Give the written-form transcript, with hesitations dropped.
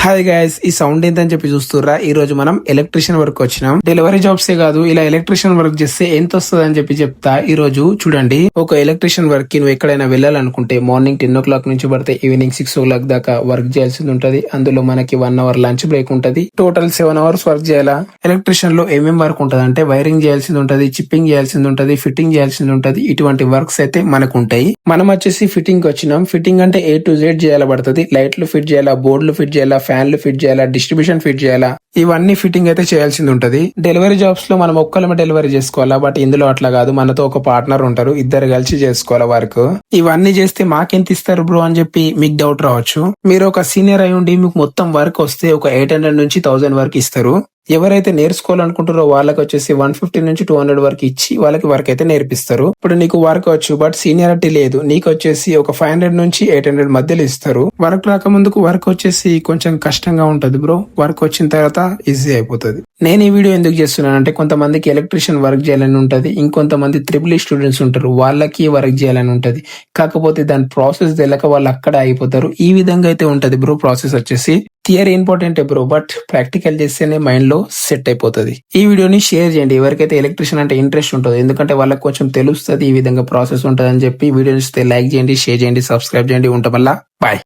Hi guys, ఈ sound ఏంటని చెప్పి చూస్తుర్రా? ఈ రోజు మనం ఎలక్ట్రీషియన్ వర్క్ వచ్చినాం. డెలివరీ జాబ్సే కాదు, ఇలా ఎలక్ట్రీషియన్ వర్క్ చేస్తే ఎంత వస్తుంది అని చెప్పి చెప్తా. ఈ రోజు చూడండి, ఒక ఎలక్ట్రీషియన్ వర్క్ కి నువ్వు ఎక్కడైనా వెళ్ళాలనుకుంటే మార్నింగ్ 10 o'clock నుంచి పడితే ఈవినింగ్ 6 o'clock దాకా వర్క్ చేయాల్సింది ఉంటది. అందులో మనకి 1 hour లంచ్ బ్రేక్ ఉంటది. టోటల్ 7 hours వర్క్ చేయాలా. ఎలక్ట్రీషియన్ లో ఏమేం వర్క్ ఉంటది అంటే వైరింగ్ చేయాల్సింది ఉంటది, చిప్పింగ్ చేయాల్సింది ఉంటది, ఫిట్టింగ్ చేయాల్సింది ఉంటది. ఇటువంటి వర్క్స్ అయితే మనకు ఉంటాయి. మనం వచ్చేసి ఫిట్టింగ్ వచ్చినాం. ఫిట్టింగ్ అంటే A to Z చేయాలబడుతుంది. లైట్లు ఫిట్ చేయాలా, బోర్డులు ఫిట్ చేయాలా, ఫ్యాన్లు ఫిట్ చేయాలా, డిస్ట్రిబ్యూషన్ ఫిట్ చేయాలా, ఇవన్నీ ఫిట్టింగ్ అయితే చేయాల్సింది ఉంటది. డెలివరీ జాబ్స్ లో మనం ఒక్కలమే డెలివరీ చేసుకోవాలా, బట్ ఇందులో అట్లా కాదు. మనతో ఒక పార్ట్నర్ ఉంటారు, ఇద్దరు కలిసి చేసుకోవాలా వర్క్. ఇవన్నీ చేస్తే మాకెంత ఇస్తారు బ్రో అని చెప్పి మీకు డౌట్ రావచ్చు. మీరు ఒక సీనియర్ అయి ఉండి మీకు మొత్తం వర్క్ వస్తే ఒక 800 నుంచి 1000 వరకు ఇస్తారు. ఎవరైతే నేర్చుకోవాలనుకుంటారో వాళ్ళకి వచ్చేసి 150 నుంచి 200 వరకు ఇచ్చి వాళ్ళకి వర్క్ అయితే నేర్పిస్తారు. ఇప్పుడు నీకు వర్క్ వచ్చు బట్ సీనియారిటీ లేదు, నీకు వచ్చేసి ఒక 500 నుంచి 800 మధ్యలో ఇస్తారు. వర్క్ రాకముందుకు వర్క్ వచ్చేసి కొంచెం కష్టంగా ఉంటది బ్రో, వర్క్ వచ్చిన తర్వాత ఈజీ అయిపోతుంది. నేను ఈ వీడియో ఎందుకు చేస్తున్నానంటే కొంతమందికి ఎలక్ట్రీషియన్ వర్క్ చేయాలని ఉంటది, ఇంకొంతమంది ట్రిపుల్ స్టూడెంట్స్ ఉంటారు, వాళ్ళకి వర్క్ చేయాలని ఉంటది. కాకపోతే దాని ప్రాసెస్ తెలియక వాళ్ళు అక్కడ అయిపోతారు. ఈ విధంగా అయితే ఉంటది బ్రో ప్రాసెస్ వచ్చేసి. Theory important bro, but practical చేస్తేనే మైండ్ లో సెట్ అయిపోతుంది. ఈ వీడియోని షేర్ చేయండి ఎవరికైతే ఎలక్ట్రీషియన్ అంటే ఇంట్రెస్ట్ ఉంటుంది, ఎందుకంటే వాళ్ళకి కొంచెం తెలుస్తుంది ఈ విధంగా ప్రాసెస్ ఉంటుంది అని చెప్పి. వీడియోని లైక్ చేయండి, షేర్ చేయండి, సబ్స్క్రైబ్ చేయండి. ఉంటాం వల్ల బాయ్.